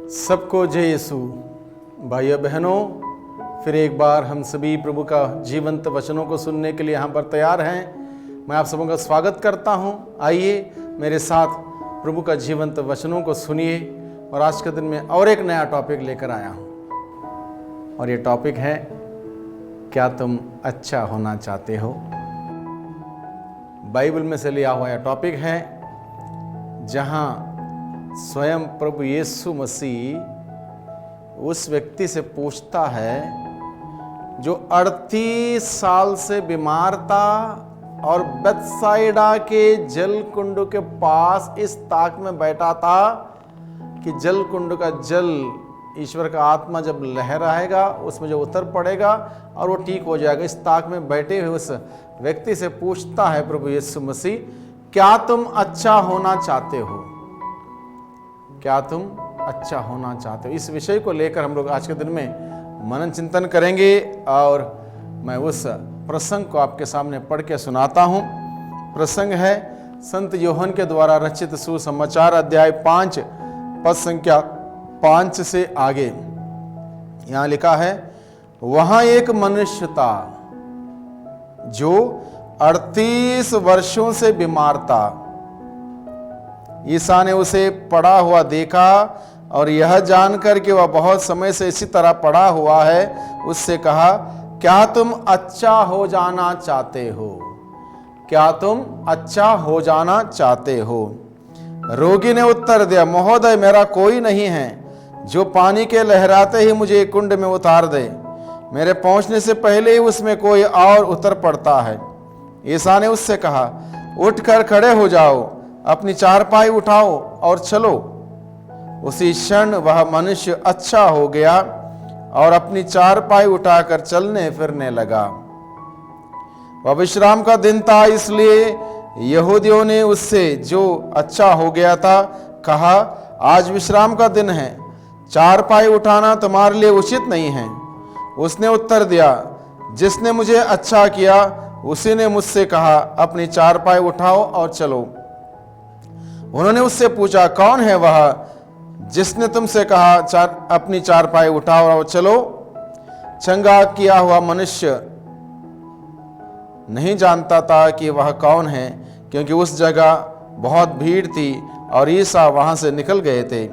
सबको जय यीशु। भाइयों बहनों, फिर एक बार हम सभी प्रभु का जीवंत वचनों को सुनने के लिए यहाँ पर तैयार हैं। मैं आप सबों का स्वागत करता हूँ। आइए मेरे साथ प्रभु का जीवंत वचनों को सुनिए। और आज के दिन में और एक नया टॉपिक लेकर आया हूँ, और ये टॉपिक है, क्या तुम अच्छा होना चाहते हो। बाइबल में से लिया हुआ यह टॉपिक है, जहाँ स्वयं प्रभु यीशु मसीह उस व्यक्ति से पूछता है जो 38 साल से बीमार था और बेथसाइदा के जल कुंड के पास इस ताक में बैठा था कि जल कुंड का जल, ईश्वर का आत्मा जब लहराएगा उसमें जो उतर पड़ेगा और वो ठीक हो जाएगा। इस ताक में बैठे हुए उस व्यक्ति से पूछता है प्रभु यीशु मसीह, क्या तुम अच्छा होना चाहते हो? क्या तुम अच्छा होना चाहते हो? इस विषय को लेकर हम लोग आज के दिन में मनन चिंतन करेंगे। और मैं उस प्रसंग को आपके सामने पढ़ के सुनाता हूँ। प्रसंग है संत योहन के द्वारा रचित सुसमाचार अध्याय 5 पद संख्या 5 से आगे। यहाँ लिखा है, वहाँ एक मनुष्य था जो 38 वर्षों से बीमार था। ईसा ने उसे पड़ा हुआ देखा और यह जानकर कि वह बहुत समय से इसी तरह पड़ा हुआ है, उससे कहा, क्या तुम अच्छा हो जाना चाहते हो? क्या तुम अच्छा हो जाना चाहते हो? रोगी ने उत्तर दिया, महोदय, मेरा कोई नहीं है जो पानी के लहराते ही मुझे कुंड में उतार दे। मेरे पहुंचने से पहले ही उसमें कोई और उतर पड़ता है। ईसा ने उससे कहा, उठकर खड़े हो जाओ, अपनी चारपाई उठाओ और चलो। उसी क्षण वह मनुष्य अच्छा हो गया और अपनी चारपाई उठाकर चलने फिरने लगा। वह विश्राम का दिन था, इसलिए यहूदियों ने उससे, जो अच्छा हो गया था, कहा, आज विश्राम का दिन है, चारपाई उठाना तुम्हारे लिए उचित नहीं है। उसने उत्तर दिया, जिसने मुझे अच्छा किया उसी ने मुझसे कहा, अपनी चारपाई उठाओ और चलो। उन्होंने उससे पूछा, कौन है वह जिसने तुमसे कहा, अपनी चारपाई उठाओ और चलो? चंगा किया हुआ मनुष्य नहीं जानता था कि वह कौन है, क्योंकि उस जगह बहुत भीड़ थी और ईसा वहां से निकल गए थे।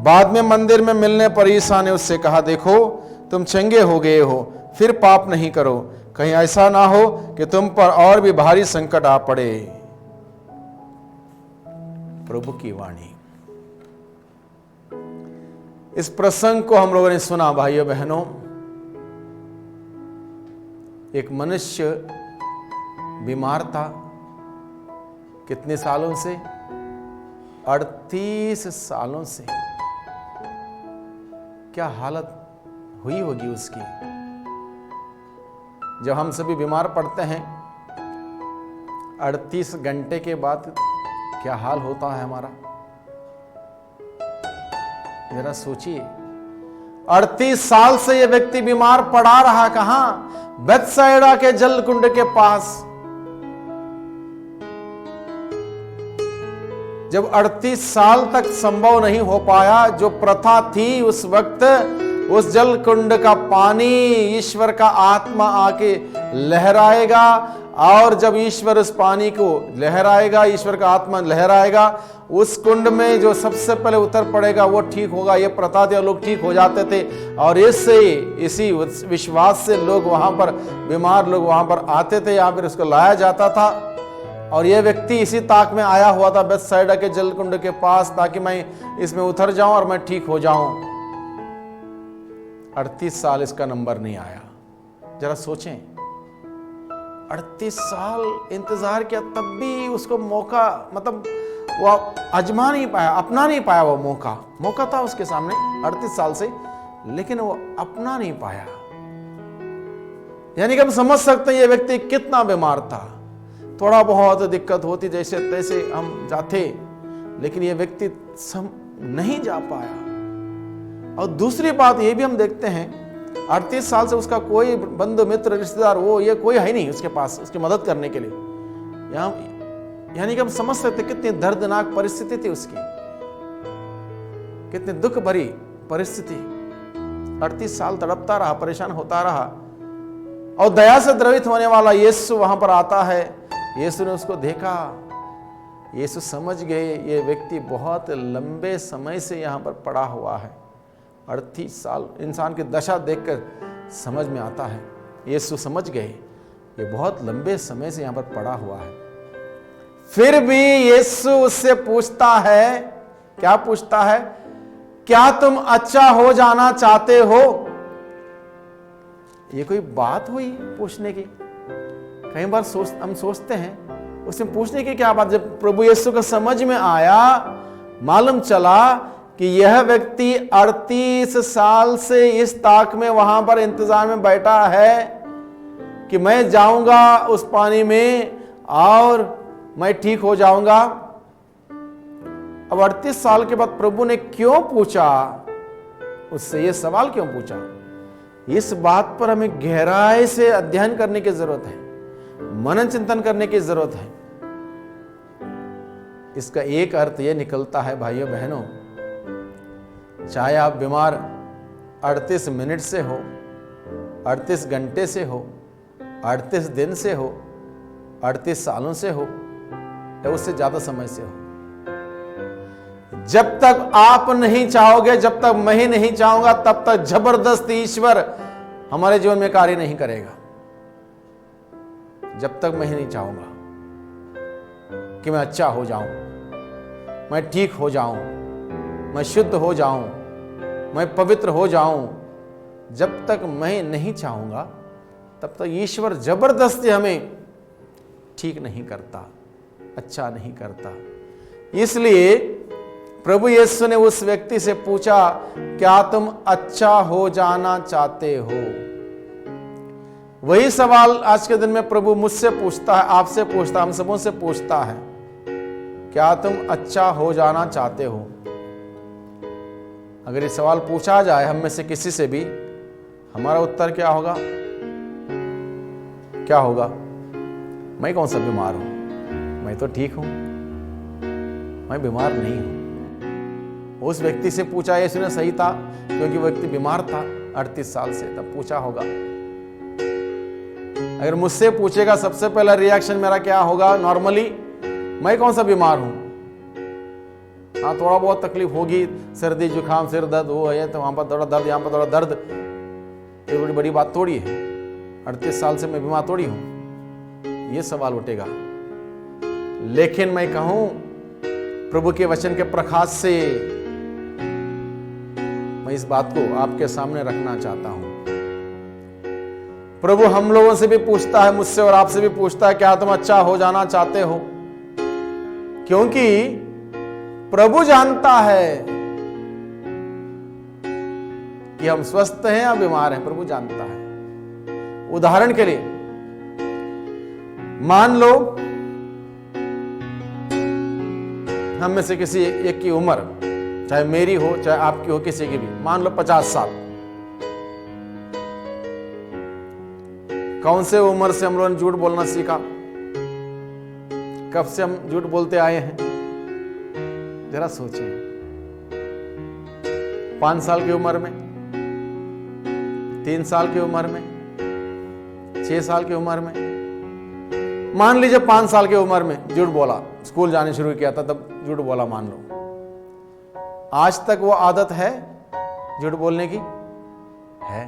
बाद में मंदिर में मिलने पर ईसा ने उससे कहा, देखो, तुम चंगे हो गए हो, फिर पाप नहीं करो, कहीं ऐसा ना हो कि तुम पर और भी भारी संकट आ पड़े। प्रभु की वाणी। इस प्रसंग को हम लोगों ने सुना भाइयों बहनों। एक मनुष्य बीमार था, कितने सालों से? 38 सालों से। क्या हालत हुई होगी उसकी। जब हम सभी बीमार पड़ते हैं 38 घंटे के बाद क्या हाल होता है हमारा, जरा सोचिए। 38 साल से यह व्यक्ति बीमार पड़ा रहा, कहां? बेथसाइदा के जल कुंड के पास। जब 38 साल तक संभव नहीं हो पाया, जो प्रथा थी उस वक्त, उस जल कुंड का पानी, ईश्वर का आत्मा आके लहराएगा, और जब ईश्वर उस पानी को लहराएगा, ईश्वर का आत्मा लहराएगा, उस कुंड में जो सबसे पहले उतर पड़ेगा वो ठीक होगा। ये प्रथा थी, लोग ठीक हो जाते थे। और इसी विश्वास से लोग वहां पर, बीमार लोग वहां पर आते थे, यहाँ पर उसको लाया जाता था। और यह व्यक्ति इसी ताक में आया हुआ था, बेथसाइदा के जल कुंड के पास, ताकि मैं इसमें उतर जाऊं और मैं ठीक हो जाऊं। 38 साल इसका नंबर नहीं आया। जरा सोचें, 38 साल इंतजार किया, तब भी उसको मौका, मतलब वो आजमा नहीं पाया, अपना नहीं पाया। वो मौका था उसके सामने 38 साल से, लेकिन वो अपना नहीं पाया। यानी कि हम समझ सकते हैं ये व्यक्ति कितना बीमार था। थोड़ा बहुत दिक्कत होती, जैसे तैसे हम जाते, लेकिन ये व्यक्ति नहीं जा पाया। और दूसरी बात ये भी हम देखते हैं, 38 साल से उसका कोई बंधु मित्र रिश्तेदार वो ये कोई है नहीं उसके पास उसकी मदद करने के लिए। यानी कि हम समझ सकते कितनी दर्दनाक परिस्थिति थी उसकी। कितनी दुख भरी परिस्थिति, 38 साल तड़पता रहा, परेशान होता रहा, और दया से द्रवित होने वाला यीशु वहां पर आता है। यीशु ने उसको देखा, यीशु समझ गए ये व्यक्ति बहुत लंबे समय से यहां पर पड़ा हुआ है। 38 साल, इंसान की दशा देखकर समझ में आता है, यीशु समझ गए ये बहुत लंबे समय से यहां पर पड़ा हुआ है। फिर भी यीशु उससे पूछता है, क्या पूछता है? क्या तुम अच्छा हो जाना चाहते हो? ये कोई बात हुई पूछने की? कई बार हम सोचते हैं उसमें पूछने की क्या बात। जब प्रभु यीशु को समझ में आया, मालूम चला कि यह व्यक्ति 38 साल से इस ताक में वहां पर इंतजार में बैठा है कि मैं जाऊंगा उस पानी में और मैं ठीक हो जाऊंगा। अब 38 साल के बाद प्रभु ने क्यों पूछा उससे, यह सवाल क्यों पूछा? इस बात पर हमें गहराई से अध्ययन करने की जरूरत है, मनन चिंतन करने की जरूरत है। इसका एक अर्थ यह निकलता है भाइयों बहनों, चाहे आप बीमार 38 मिनट से हो, 38 घंटे से हो, 38 दिन से हो, 38 सालों से हो या उससे ज्यादा समय से हो, जब तक आप नहीं चाहोगे, जब तक मैं ही नहीं चाहूंगा, तब तक जबरदस्त ईश्वर हमारे जीवन में कार्य नहीं करेगा। जब तक मैं ही नहीं चाहूंगा कि मैं अच्छा हो जाऊं, मैं ठीक हो जाऊं, मैं शुद्ध हो जाऊं, मैं पवित्र हो जाऊं, जब तक मैं नहीं चाहूंगा तब तक ईश्वर जबरदस्ती हमें ठीक नहीं करता, अच्छा नहीं करता। इसलिए प्रभु यीशु ने उस व्यक्ति से पूछा, क्या तुम अच्छा हो जाना चाहते हो? वही सवाल आज के दिन में प्रभु मुझसे पूछता है, आपसे पूछता है, हम सबों से पूछता है, क्या तुम अच्छा हो जाना चाहते हो? अगर ये सवाल पूछा जाए हम में से किसी से भी, हमारा उत्तर क्या होगा? क्या होगा? मैं कौन सा बीमार हूं, मैं तो ठीक हूं, मैं बीमार नहीं हूं। उस व्यक्ति से पूछा, यीशु ने सही था क्योंकि वो व्यक्ति बीमार था 38 साल से, तब पूछा होगा। अगर मुझसे पूछेगा सबसे पहला रिएक्शन मेरा क्या होगा? नॉर्मली मैं कौन सा बीमार हूं? हाँ, थोड़ा बहुत तकलीफ होगी, सर्दी जुकाम सिर दर्द वो है, तो वहां पर थोड़ा दर्द, यहां पर थोड़ा दर्द, ये बड़ी बड़ी बात थोड़ी है। 38 साल से मैं बीमार थोड़ी हूं, ये सवाल उठेगा। लेकिन मैं कहूं प्रभु के वचन के प्रकाश से मैं इस बात को आपके सामने रखना चाहता हूं। प्रभु हम लोगों से भी पूछता है, मुझसे और आपसे भी पूछता है, क्या तुम अच्छा हो जाना चाहते हो? क्योंकि प्रभु जानता है कि हम स्वस्थ हैं या बीमार हैं, प्रभु जानता है। उदाहरण के लिए मान लो हम में से किसी एक की उम्र, चाहे मेरी हो चाहे आपकी हो, किसी की भी, मान लो 50 साल। कौन से उम्र से हम लोगों ने झूठ बोलना सीखा? कब से हम झूठ बोलते आए हैं? जरा सोचिए। 5 साल की उम्र में, 3 साल की उम्र में, 6 साल की उम्र में, मान लीजिए 5 साल की उम्र में झूठ बोला, स्कूल जाने शुरू किया था तब झूठ बोला, मान लो। आज तक वो आदत है झूठ बोलने की? है।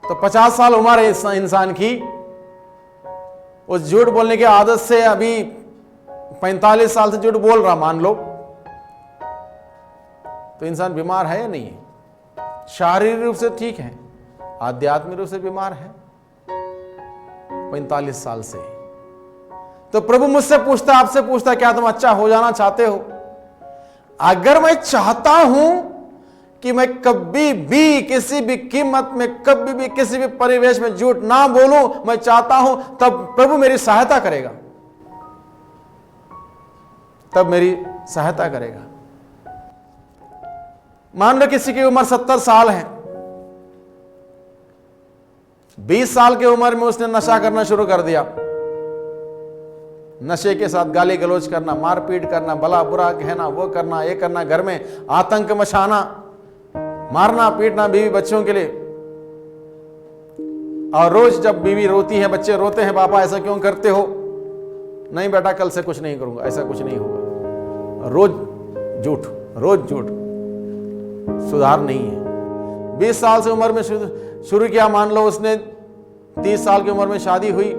तो 50 साल उम्र है इंसान की, उस झूठ बोलने की आदत से अभी 45 साल से झूठ बोल रहा, मान लो, तो इंसान बीमार है या नहीं है? शारीरिक रूप से ठीक है, आध्यात्मिक रूप से बीमार है 45 साल से। तो प्रभु मुझसे पूछता, आपसे पूछता, क्या तुम अच्छा हो जाना चाहते हो? अगर मैं चाहता हूं कि मैं कभी भी किसी भी कीमत में, कभी भी किसी भी परिवेश में झूठ ना बोलूं, मैं चाहता हूं, तब प्रभु मेरी सहायता करेगा, तब मेरी सहायता करेगा। मान लो किसी की उम्र 70 साल है, 20 साल की उम्र में उसने नशा करना शुरू कर दिया, नशे के साथ गाली गलौज करना, मारपीट करना, भला बुरा कहना, वो करना, ये करना, घर में आतंक मचाना, मारना पीटना बीवी बच्चों के लिए। और रोज जब बीवी रोती है, बच्चे रोते हैं, पापा ऐसा क्यों करते हो? नहीं बेटा कल से कुछ नहीं करूंगा, ऐसा कुछ नहीं होगा। रोज झूठ, रोज झूठ, सुधार नहीं है। 20 साल से उम्र में शुरू किया, मान लो उसने 30 साल की उम्र में शादी हुई,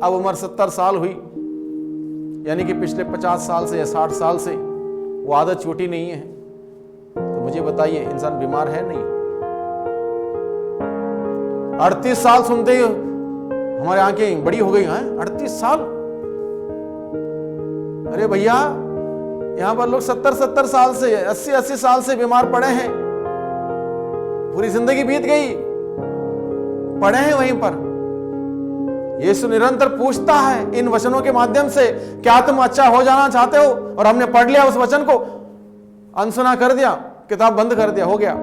अब उम्र 70 साल हुई, यानी कि पिछले 50 साल से या 60 साल से वो आदत छूटी नहीं है। तो मुझे बताइए, इंसान बीमार है? नहीं। 38 साल सुनते ही हमारी आंखें बड़ी हो गई हैं। 38 साल? अरे भैया, यहां पर लोग 70 साल से, 80 साल से बीमार पड़े हैं, पूरी जिंदगी बीत गई, पड़े हैं वहीं पर। यीशु निरंतर पूछता है इन वचनों के माध्यम से, क्या तुम अच्छा हो जाना चाहते हो? और हमने पढ़ लिया उस वचन को, अनसुना कर दिया, किताब बंद कर दिया, हो गया।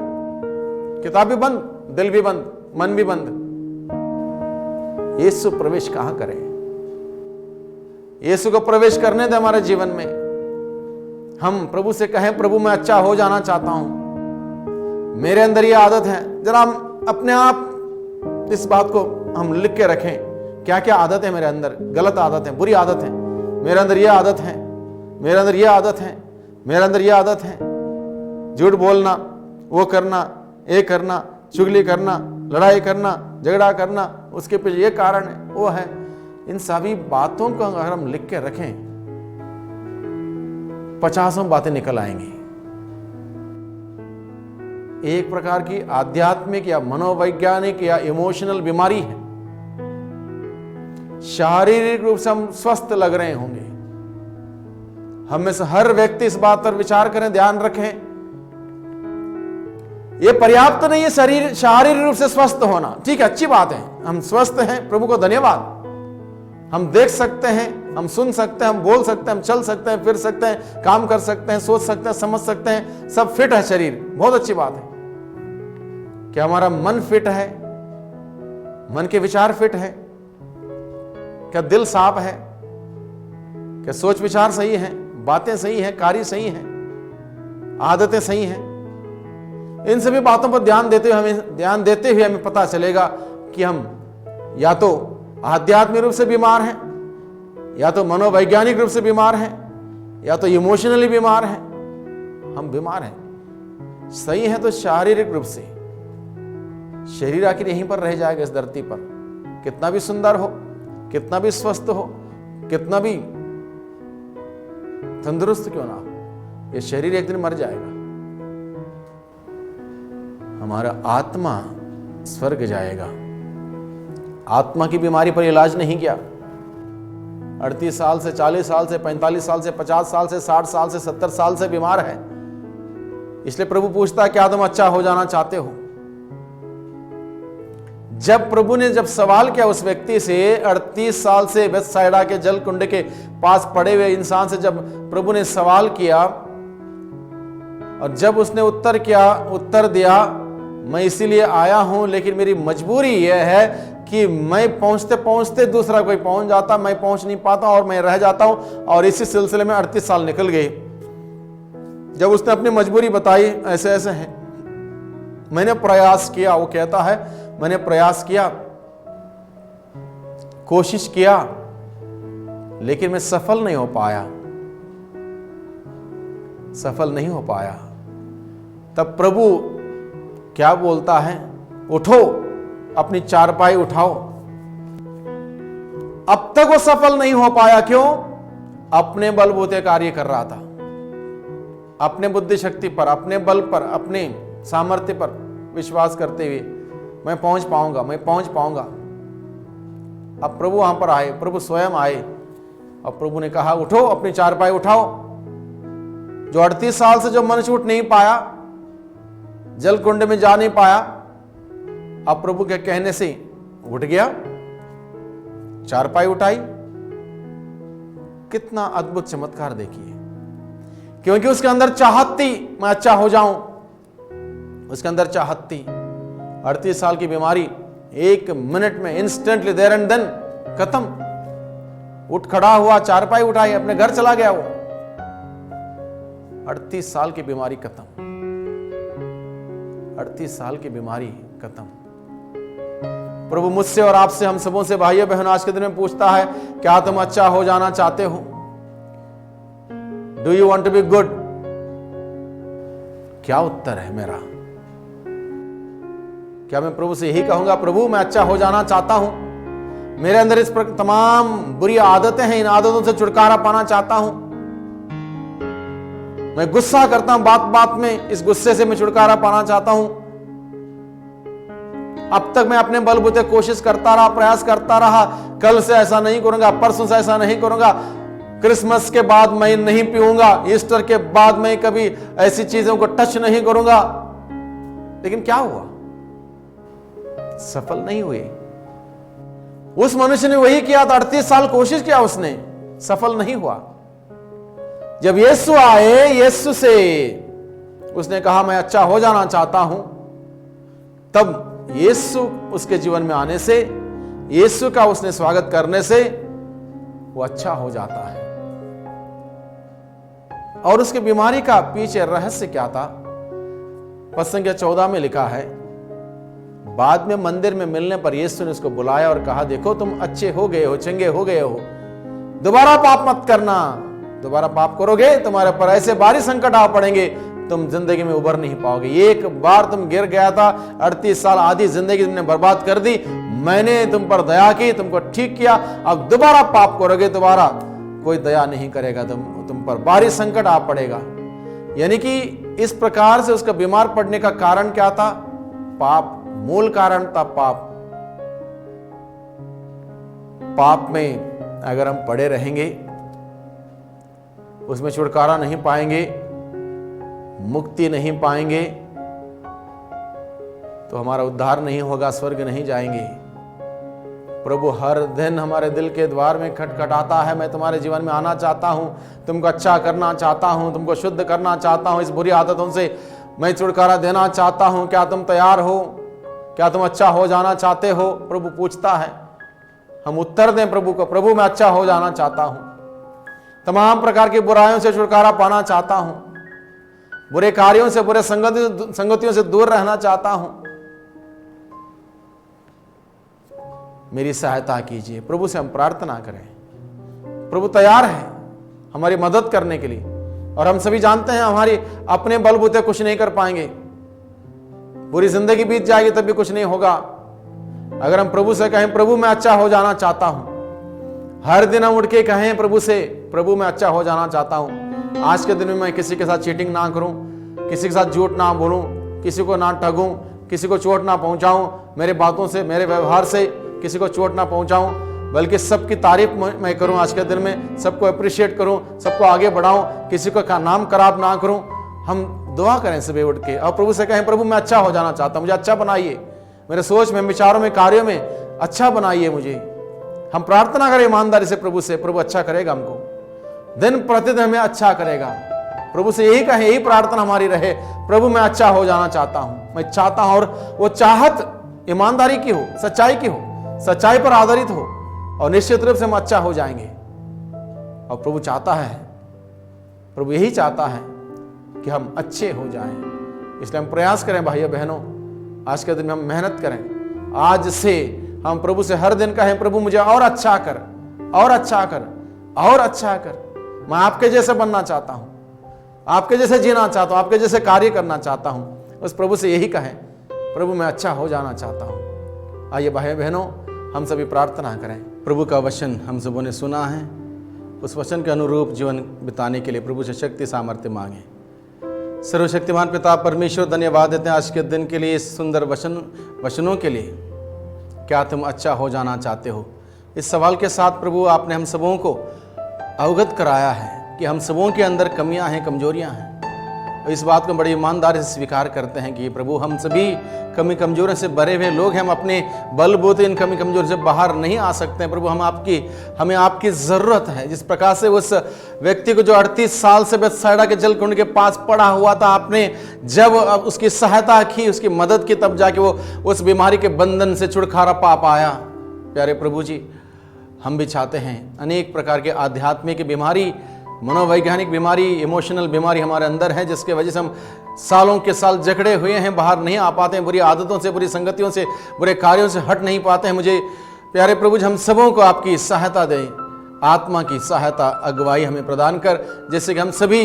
किताब भी बंद, दिल भी बंद, मन भी बंद। यीशु प्रवेश कहां करें? यीशु को प्रवेश करने दे हमारे जीवन में। हम प्रभु से कहें, प्रभु मैं अच्छा हो जाना चाहता हूं, मेरे अंदर ये आदत है। जरा हम अपने आप इस बात को हम लिख के रखें, क्या क्या आदत है मेरे अंदर, गलत आदत है, बुरी आदत है, मेरे अंदर ये आदत है, मेरे अंदर ये आदत है, मेरे अंदर ये आदत है। झूठ बोलना, वो करना, ये करना, चुगली करना, लड़ाई करना, झगड़ा करना, उसके पीछे ये कारण है, वो है। इन सभी बातों को अगर हम लिख के रखें, 50 बातें निकल आएंगी। एक प्रकार की आध्यात्मिक या मनोवैज्ञानिक या इमोशनल बीमारी है। शारीरिक रूप से हम स्वस्थ लग रहे होंगे। हम में से हर व्यक्ति इस बात पर विचार करें, ध्यान रखें, यह पर्याप्त नहीं है शरीर शारीरिक रूप से स्वस्थ होना। ठीक है, अच्छी बात है, हम स्वस्थ हैं, प्रभु को धन्यवाद। हम देख सकते हैं, हम सुन सकते हैं, हम बोल सकते हैं, हम चल सकते हैं, फिर सकते हैं, काम कर सकते हैं, सोच सकते हैं, समझ सकते हैं, सब फिट है शरीर, बहुत अच्छी बात है। क्या हमारा मन फिट है? मन के विचार फिट है? क्या दिल साफ है? क्या सोच विचार सही है? बातें सही हैं, कार्य सही हैं, आदतें सही हैं? इन सभी बातों पर ध्यान देते हुए हमें पता चलेगा कि हम या तो आध्यात्मिक रूप से बीमार हैं, या तो मनोवैज्ञानिक रूप से बीमार हैं, या तो इमोशनली बीमार हैं। हम बीमार हैं। सही है तो शारीरिक रूप से, शरीर आखिर यहीं पर रह जाएगा इस धरती पर, कितना भी सुंदर हो, कितना भी स्वस्थ हो, कितना भी तंदुरुस्त क्यों ना हो, ये शरीर एक दिन मर जाएगा। हमारा आत्मा स्वर्ग जाएगा। आत्मा की बीमारी पर इलाज नहीं किया। 38 साल से, 40 साल से, 45 साल से, 50 साल से, 60 साल से, 70 साल से बीमार है। इसलिए प्रभु पूछता है, क्या तुम अच्छा हो जाना चाहते हो? जब प्रभु ने सवाल किया उस व्यक्ति से, 38 साल से बेथसाइदा के जल कुंड के पास पड़े हुए इंसान से जब प्रभु ने सवाल किया, और जब उसने उत्तर दिया, मैं इसीलिए आया हूं, लेकिन मेरी मजबूरी यह है कि मैं पहुंचते पहुंचते दूसरा कोई पहुंच जाता, मैं पहुंच नहीं पाता और मैं रह जाता हूं। और इसी सिलसिले में 38 साल निकल गए। जब उसने अपनी मजबूरी बताई, ऐसे ऐसे है, मैंने प्रयास किया, वो कहता है मैंने प्रयास किया, कोशिश किया, लेकिन मैं सफल नहीं हो पाया। तब प्रभु क्या बोलता है? उठो, अपनी चारपाई उठाओ। अब तक वो सफल नहीं हो पाया, क्यों? अपने बलबूते कार्य कर रहा था, अपने बुद्धि शक्ति पर, अपने बल पर, अपने सामर्थ्य पर विश्वास करते हुए, मैं पहुंच पाऊंगा। अब प्रभु वहां पर आए, प्रभु स्वयं आए, और प्रभु ने कहा, उठो, अपनी चारपाई उठाओ। जो 38 साल से जो मन छूट नहीं पाया, जल कुंड में जा नहीं पाया, अब प्रभु के कहने से उठ गया, चारपाई उठाई। कितना अद्भुत चमत्कार देखिए, क्योंकि उसके अंदर चाहत थी, मैं अच्छा हो जाऊं। उसके अंदर चाहत थी। 38 साल की बीमारी 1 मिनट में, इंस्टेंटली, देयर एंड देन खत्म। उठ खड़ा हुआ, चारपाई उठाई, अपने घर चला गया। वो 38 साल की बीमारी खत्म, 38 साल की बीमारी खत्म। प्रभु मुझसे और आपसे, हम सबों से, भाइयों बहनों, आज के दिन में पूछता है, क्या तुम अच्छा हो जाना चाहते हो? Do you want to be good? क्या उत्तर है मेरा? क्या मैं प्रभु से यही कहूंगा, प्रभु मैं अच्छा हो जाना चाहता हूं, मेरे अंदर इस तमाम बुरी आदतें हैं, इन आदतों से छुटकारा पाना चाहता हूं, मैं गुस्सा करता हूं बात बात में, इस गुस्से से मैं छुटकारा पाना चाहता हूं। अब तक मैं अपने बलबूते कोशिश करता रहा, प्रयास करता रहा, कल से ऐसा नहीं करूंगा, परसों से ऐसा नहीं करूंगा, क्रिसमस के बाद मैं नहीं पीऊंगा, ईस्टर के बाद मैं कभी ऐसी चीजों को टच नहीं करूंगा। लेकिन क्या हुआ? सफल नहीं हुए। उस मनुष्य ने वही किया था, 38 साल कोशिश किया उसने, सफल नहीं हुआ। जब यीशु आए, यीशु से उसने कहा मैं अच्छा हो जाना चाहता हूं, तब यीशु उसके जीवन में आने से, यीशु का उसने स्वागत करने से वो अच्छा हो जाता है। और उसकी बीमारी का पीछे रहस्य क्या था? पद संख्या 14 में लिखा है, बाद में मंदिर में मिलने पर यीशु ने उसको बुलाया और कहा, देखो तुम अच्छे हो गए हो, चंगे हो गए हो, दोबारा पाप मत करना। दोबारा पाप करोगे तुम्हारे पर ऐसे भारी संकट आ पड़ेंगे, तुम जिंदगी में उबर नहीं पाओगे। एक बार तुम गिर गया था, 38 साल आधी जिंदगी तुमने बर्बाद कर दी, मैंने तुम पर दया की, तुमको ठीक किया, अब दोबारा पाप करोगे, दोबारा कोई दया नहीं करेगा, तुम पर भारी संकट आ पड़ेगा। यानी कि इस प्रकार से उसका बीमार पड़ने का कारण क्या था? पाप। मूल कारण था पाप। पाप में अगर हम पड़े रहेंगे, उसमें छुटकारा नहीं पाएंगे, मुक्ति नहीं पाएंगे, तो हमारा उद्धार नहीं होगा, स्वर्ग नहीं जाएंगे। प्रभु हर दिन हमारे दिल के द्वार में खटखटाता है, मैं तुम्हारे जीवन में आना चाहता हूं, तुमको अच्छा करना चाहता हूं, तुमको शुद्ध करना चाहता हूं, इस बुरी आदतों से मैं छुटकारा देना चाहता हूं, क्या तुम तैयार हो? क्या तुम अच्छा हो जाना चाहते हो? प्रभु पूछता है। हम उत्तर दें प्रभु को, प्रभु मैं अच्छा हो जाना चाहता हूं, तमाम प्रकार की बुराइयों से छुटकारा पाना चाहता हूं, बुरे कार्यों से, बुरे संगतियों से दूर रहना चाहता हूं, मेरी सहायता कीजिए। प्रभु से हम प्रार्थना करें। प्रभु तैयार है हमारी मदद करने के लिए, और हम सभी जानते हैं हमारी अपने बलबूते कुछ नहीं कर पाएंगे, पूरी जिंदगी बीत जाएगी तब भी कुछ नहीं होगा। अगर हम प्रभु से कहें, प्रभु मैं अच्छा हो जाना चाहता हूं, हर दिन हम उठ के कहें प्रभु से, प्रभु मैं अच्छा हो जाना चाहता हूं, आज के दिन में मैं किसी के साथ चीटिंग ना करूं, किसी के साथ झूठ ना बोलूं, किसी को ना ठगूं, किसी को चोट ना पहुंचाऊं, मेरे बातों से, मेरे व्यवहार से किसी को चोट ना पहुंचाऊं, बल्कि सबकी तारीफ मैं करूं, आज के दिन में सबको अप्रिशिएट करूं, सबको आगे बढ़ाऊं, किसी को नाम खराब ना करूं। हम दुआ करें सुबह उठ के और प्रभु से कहें, प्रभु मैं अच्छा हो जाना चाहता हूं, मुझे अच्छा बनाइए, मेरे सोच में, विचारों में, कार्यों में अच्छा बनाइए मुझे। हम प्रार्थना करें ईमानदारी से प्रभु से, प्रभु अच्छा करेगा हमको, दिन प्रतिदिन हमें अच्छा करेगा। प्रभु से यही कहें, यही प्रार्थना हमारी रहे, प्रभु मैं अच्छा हो जाना चाहता हूं, मैं चाहता हूं। और वो चाहत ईमानदारी की हो, सच्चाई की हो, सच्चाई पर आधारित हो, और निश्चित रूप से हम अच्छा हो जाएंगे। और प्रभु चाहता है, प्रभु यही चाहता है कि हम अच्छे हो जाएं। इसलिए हम प्रयास करें भाइयों बहनों, आज के दिन में हम मेहनत करें। आज से हम प्रभु से हर दिन कहें, प्रभु मुझे और अच्छा कर, और अच्छा कर, और अच्छा कर। मैं आपके जैसे बनना चाहता हूं, आपके जैसे जीना चाहता हूं, आपके जैसे कार्य करना चाहता हूं। उस प्रभु से यही कहें, प्रभु मैं अच्छा हो जाना चाहता हूं। आइए भाइयों बहनों, हम सभी प्रार्थना करें। प्रभु का वचन हम सबों ने सुना है, उस वचन के अनुरूप जीवन बिताने के लिए प्रभु से शक्ति सामर्थ्य मांगे। सर्वशक्तिमान पिता परमेश्वर, धन्यवाद देते हैं आज के दिन के लिए, इस सुंदर वचनों के लिए। क्या तुम अच्छा हो जाना चाहते हो? इस सवाल के साथ प्रभु आपने हम सबों को अवगत कराया है कि हम सबों के अंदर कमियां हैं, कमजोरियां हैं। और इस बात को बड़ी ईमानदारी से स्वीकार करते हैं कि प्रभु हम सभी कमी कमजोरियों से भरे हुए लोग हैं, हम अपने बलबूते इन कमी कमजोरी से बाहर नहीं आ सकते हैं। प्रभु हमें आपकी ज़रूरत है। जिस प्रकार से उस व्यक्ति को जो 38 साल से बेथसाइदा के जलकुंड के पास पड़ा हुआ था, आपने जब उसकी सहायता की, उसकी मदद की, तब जाके वो उस बीमारी के बंधन से छुटकारा पा पाया। प्यारे प्रभु जी, हम भी चाहते हैं। अनेक प्रकार के आध्यात्मिक बीमारी, मनोवैज्ञानिक बीमारी, इमोशनल बीमारी हमारे अंदर है, जिसके वजह से हम सालों के साल जकड़े हुए हैं, बाहर नहीं आ पाते हैं, बुरी आदतों से, बुरी संगतियों से, बुरे कार्यों से हट नहीं पाते हैं। मुझे प्यारे प्रभु जी, हम सबों को आपकी सहायता दें, आत्मा की सहायता, अगुवाई हमें प्रदान कर, जिससे कि हम सभी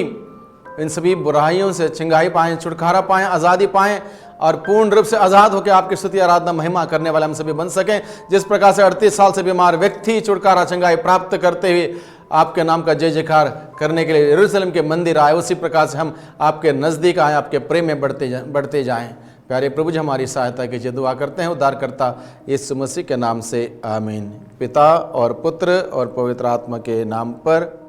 इन सभी बुराइयों से छिंगाई पाएं, छुटकारा पाएं, आज़ादी पाएं और पूर्ण रूप से आज़ाद होकर आपकी स्तुति, आराधना, महिमा करने वाले हम सभी बन सकें। जिस प्रकार से 38 साल से बीमार व्यक्ति छुटकारा, छिंगाई प्राप्त करते हुए आपके नाम का जय जयकार करने के लिए यरूशलेम के मंदिर आए, उसी प्रकार से हम आपके नज़दीक आए, आपके प्रेम में बढ़ते जाएं। प्यारे प्रभु जी, हमारी सहायता कीजिए, दुआ करते हैं उद्धारकर्ता यीशु मसीह के नाम से, आमीन। पिता और पुत्र और पवित्र आत्मा के नाम पर।